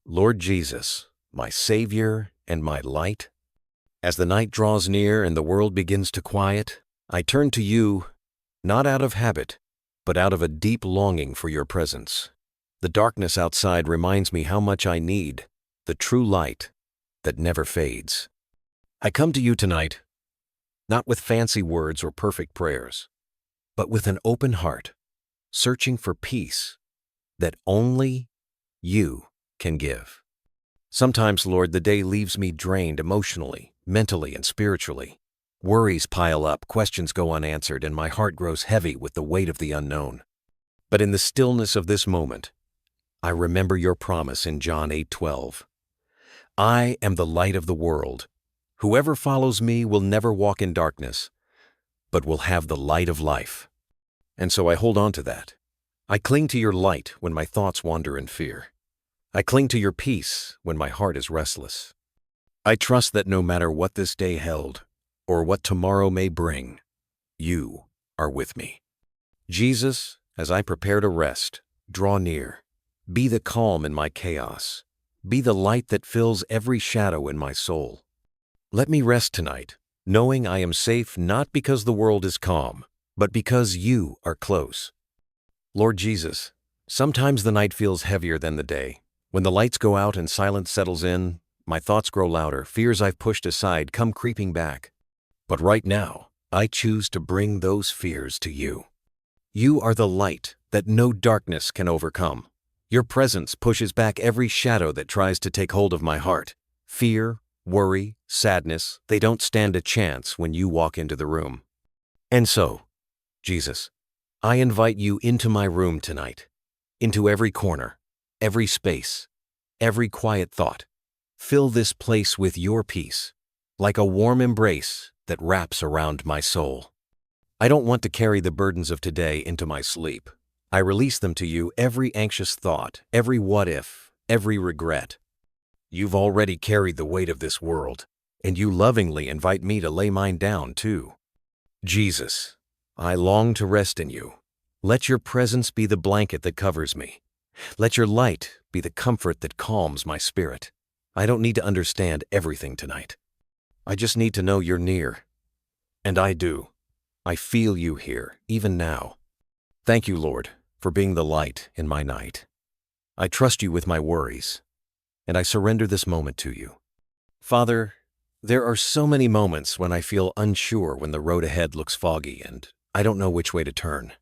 Lord Jesus, my Savior and my light, as the night draws near and the world begins to quiet, I turn to you, not out of habit, but out of a deep longing for your presence. The darkness outside reminds me how much I need the true light that never fades. I come to you tonight, not with fancy words or perfect prayers, but with an open heart, searching for peace that only you can give. Sometimes, Lord, the day leaves me drained emotionally, mentally, and spiritually. Worries pile up, questions go unanswered, and my heart grows heavy with the weight of the unknown. But in the stillness of this moment, I remember your promise in John 8:12. I am the light of the world. Whoever follows me will never walk in darkness, but will have the light of life. And so I hold on to that. I cling to your light when my thoughts wander in fear. I cling to your peace when my heart is restless. I trust that no matter what this day held, or what tomorrow may bring, you are with me. Jesus, as I prepare to rest, draw near. Be the calm in my chaos. Be the light that fills every shadow in my soul. Let me rest tonight, knowing I am safe not because the world is calm, but because you are close. Lord Jesus, sometimes the night feels heavier than the day. When the lights go out and silence settles in, my thoughts grow louder, fears I've pushed aside come creeping back. But right now, I choose to bring those fears to you. You are the light that no darkness can overcome. Your presence pushes back every shadow that tries to take hold of my heart. Fear, worry, sadness, they don't stand a chance when you walk into the room. And so, Jesus, I invite you into my room tonight, into every corner, every space, every quiet thought. Fill this place with your peace, like a warm embrace that wraps around my soul. I don't want to carry the burdens of today into my sleep. I release them to you, every anxious thought, every what if, every regret. You've already carried the weight of this world, and you lovingly invite me to lay mine down too. Jesus, I long to rest in you. Let your presence be the blanket that covers me. Let your light be the comfort that calms my spirit. I don't need to understand everything tonight. I just need to know you're near. And I do. I feel you here, even now. Thank you, Lord, for being the light in my night. I trust you with my worries, and I surrender this moment to you. Father, there are so many moments when I feel unsure when the road ahead looks foggy and I don't know which way to turn.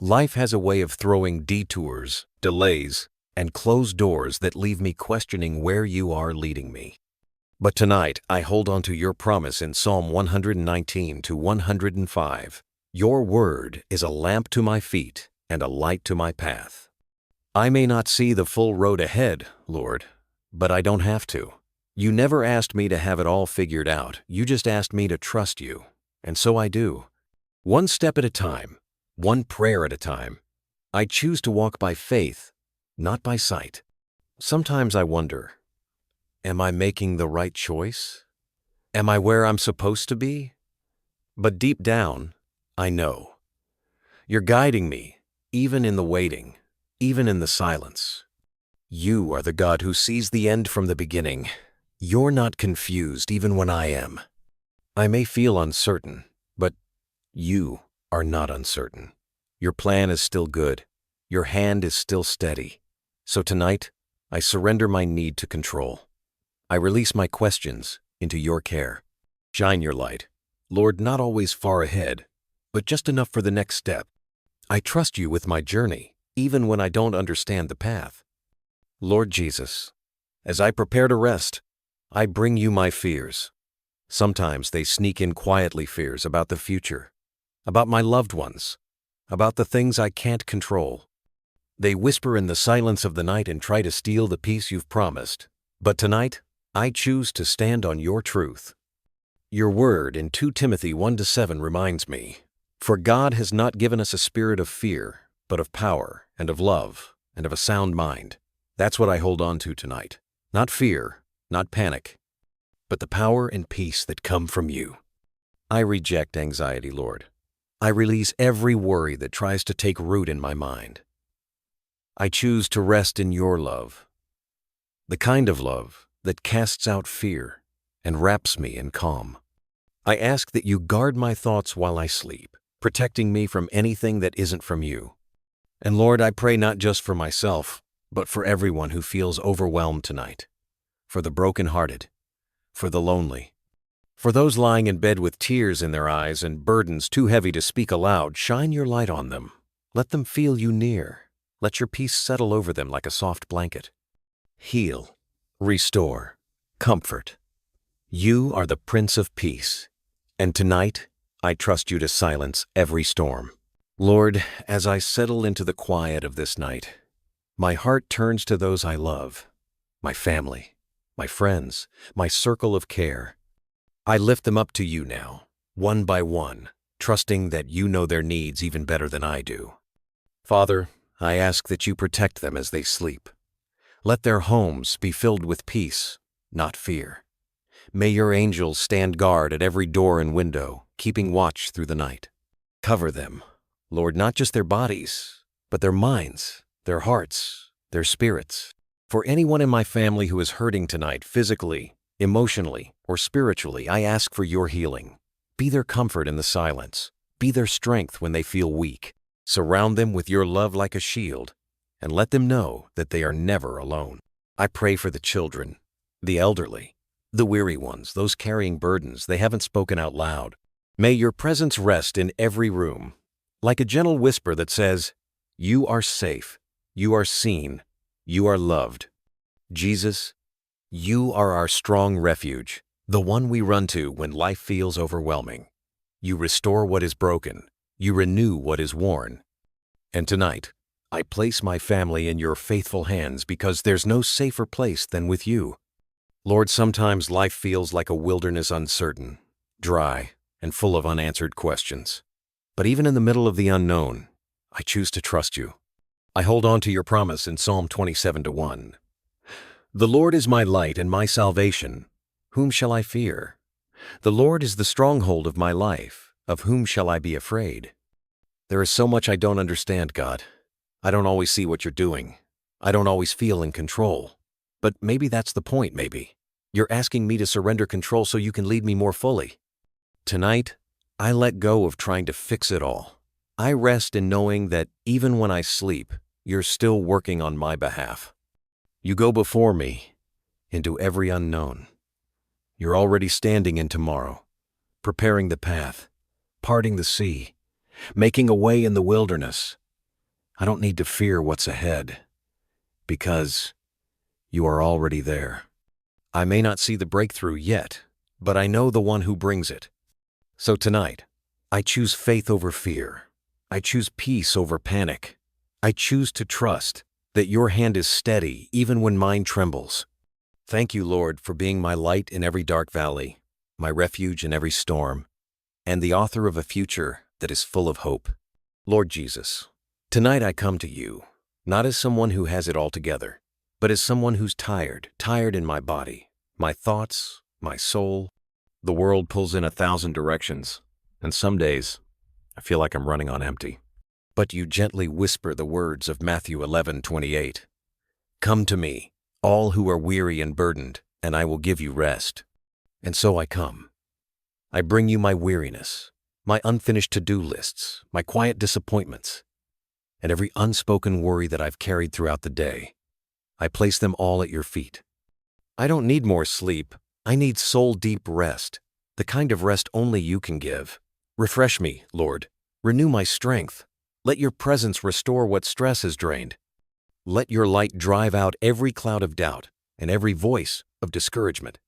Life has a way of throwing detours, delays, and closed doors that leave me questioning where you are leading me. But tonight, I hold on to your promise in Psalm 119-105. Your word is a lamp to my feet and a light to my path. I may not see the full road ahead, Lord, but I don't have to. You never asked me to have it all figured out. You just asked me to trust you, and so I do. One step at a time, one prayer at a time. I choose to walk by faith, not by sight. Sometimes I wonder, am I making the right choice? Am I where I'm supposed to be? But deep down, I know. You're guiding me, even in the waiting, even in the silence. You are the God who sees the end from the beginning. You're not confused even when I am. I may feel uncertain, but you are not uncertain. Your plan is still good. Your hand is still steady. So tonight, I surrender my need to control. I release my questions into your care. Shine your light, Lord, not always far ahead, but just enough for the next step. I trust you with my journey, even when I don't understand the path. Lord Jesus, as I prepare to rest, I bring you my fears. Sometimes they sneak in quietly, fears about the future, about my loved ones, about the things I can't control. They whisper in the silence of the night and try to steal the peace you've promised. But tonight, I choose to stand on your truth. Your word in 2 Timothy 1-7 reminds me, for God has not given us a spirit of fear, but of power and of love and of a sound mind. That's what I hold on to tonight. Not fear, not panic, but the power and peace that come from you. I reject anxiety, Lord. I release every worry that tries to take root in my mind. I choose to rest in your love. the kind of love that casts out fear and wraps me in calm. I ask that you guard my thoughts while I sleep, protecting me from anything that isn't from you. And Lord, I pray not just for myself, but for everyone who feels overwhelmed tonight, for the brokenhearted, for the lonely, for those lying in bed with tears in their eyes and burdens too heavy to speak aloud. Shine your light on them. Let them feel you near. Let your peace settle over them like a soft blanket. Heal, restore, comfort. You are the Prince of Peace, and tonight I trust you to silence every storm. Lord, as I settle into the quiet of this night, my heart turns to those I love, my family, my friends, my circle of care. I lift them up to you now, one by one, trusting that you know their needs even better than I do. Father, I ask that you protect them as they sleep. Let their homes be filled with peace, not fear. May your angels stand guard at every door and window, keeping watch through the night. Cover them, Lord, not just their bodies, but their minds, their hearts, their spirits. For anyone in my family who is hurting tonight, physically, emotionally, or spiritually, I ask for your healing. Be their comfort in the silence. Be their strength when they feel weak. Surround them with your love like a shield, and let them know that they are never alone. I pray for the children, the elderly, the weary ones, those carrying burdens they haven't spoken out loud. May your presence rest in every room, like a gentle whisper that says, you are safe, you are seen, you are loved. Jesus, you are our strong refuge, the one we run to when life feels overwhelming. You restore what is broken. You renew what is worn. And tonight, I place my family in your faithful hands because there's no safer place than with you. Lord, sometimes life feels like a wilderness, uncertain, dry, and full of unanswered questions. But even in the middle of the unknown, I choose to trust you. I hold on to your promise in Psalm 27:1. The Lord is my light and my salvation. Whom shall I fear? The Lord is the stronghold of my life. Of whom shall I be afraid? There is so much I don't understand, God. I don't always see what you're doing. I don't always feel in control. But maybe that's the point, maybe. You're asking me to surrender control so you can lead me more fully. Tonight, I let go of trying to fix it all. I rest in knowing that even when I sleep, you're still working on my behalf. You go before me into every unknown. You're already standing in tomorrow, preparing the path, parting the sea, making a way in the wilderness. I don't need to fear what's ahead, because you are already there. I may not see the breakthrough yet, but I know the one who brings it. So tonight, I choose faith over fear. I choose peace over panic. I choose to trust that your hand is steady even when mine trembles. Thank you, Lord, for being my light in every dark valley, my refuge in every storm, and the author of a future that is full of hope. Lord Jesus, tonight I come to you, not as someone who has it all together, but as someone who's tired in my body, my thoughts, my soul. The world pulls in 1,000 directions, and some days I feel like I'm running on empty. But you gently whisper the words of Matthew 11:28. Come to me, all who are weary and burdened, and I will give you rest. And so I come. I bring you my weariness, my unfinished to-do lists, my quiet disappointments, and every unspoken worry that I've carried throughout the day. I place them all at your feet. I don't need more sleep. I need soul-deep rest, the kind of rest only you can give. Refresh me, Lord. Renew my strength. Let your presence restore what stress has drained. Let your light drive out every cloud of doubt and every voice of discouragement.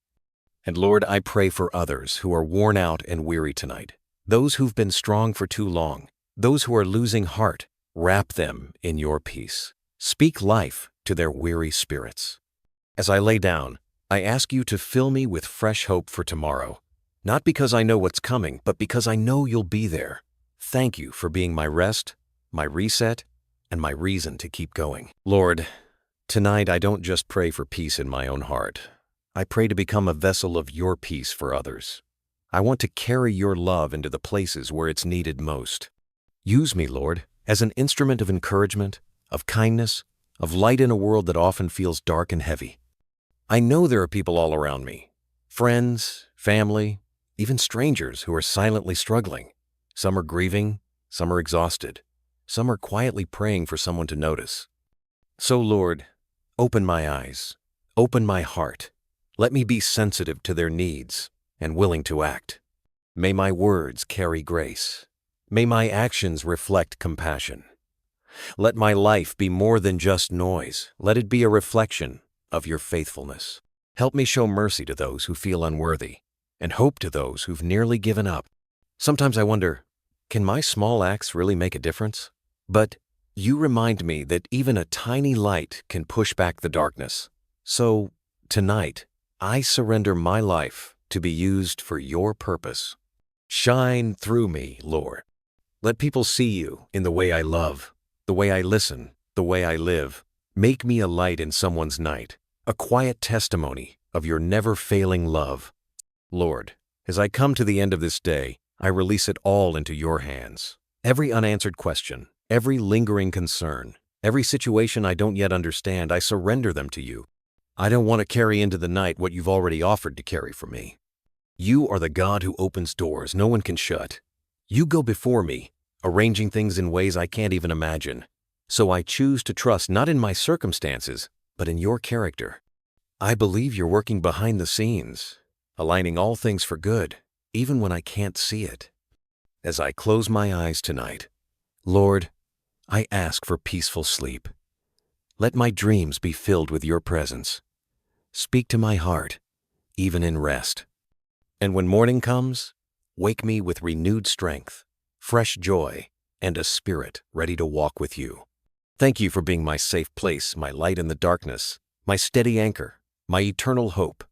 And Lord, I pray for others who are worn out and weary tonight, those who've been strong for too long, those who are losing heart. Wrap them in your peace. Speak life to their weary spirits. As I lay down, I ask you to fill me with fresh hope for tomorrow, not because I know what's coming, but because I know you'll be there. Thank you for being my rest, my reset, and my reason to keep going. Lord, tonight I don't just pray for peace in my own heart. I pray to become a vessel of your peace for others. I want to carry your love into the places where it's needed most. Use me, Lord, as an instrument of encouragement, of kindness, of light in a world that often feels dark and heavy. I know there are people all around me, friends, family, even strangers who are silently struggling. Some are grieving, some are exhausted, some are quietly praying for someone to notice. So Lord, open my eyes, open my heart. Let me be sensitive to their needs and willing to act. May my words carry grace. May my actions reflect compassion. Let my life be more than just noise. Let it be a reflection of your faithfulness. Help me show mercy to those who feel unworthy and hope to those who've nearly given up. Sometimes I wonder, can my small acts really make a difference? But you remind me that even a tiny light can push back the darkness. So tonight, I surrender my life to be used for your purpose. Shine through me, Lord. Let people see you in the way I love, the way I listen, the way I live. Make me a light in someone's night, a quiet testimony of your never-failing love. Lord, as I come to the end of this day, I release it all into your hands. Every unanswered question, every lingering concern, every situation I don't yet understand, I surrender them to you. I don't want to carry into the night what you've already offered to carry for me. You are the God who opens doors no one can shut. You go before me, arranging things in ways I can't even imagine. So I choose to trust not in my circumstances, but in your character. I believe you're working behind the scenes, aligning all things for good, even when I can't see it. As I close my eyes tonight, Lord, I ask for peaceful sleep. Let my dreams be filled with your presence. Speak to my heart, even in rest. And when morning comes, wake me with renewed strength, fresh joy, and a spirit ready to walk with you. Thank you for being my safe place, my light in the darkness, my steady anchor, my eternal hope.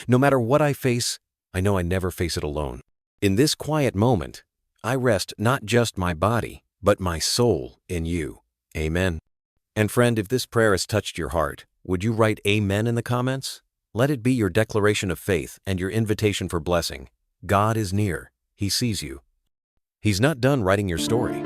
No matter what I face, I know I never face it alone. In this quiet moment, I rest not just my body, but my soul in you. Amen. And friend, if this prayer has touched your heart, would you write Amen in the comments? Let it be your declaration of faith and your invitation for blessing. God is near. He sees you. He's not done writing your story.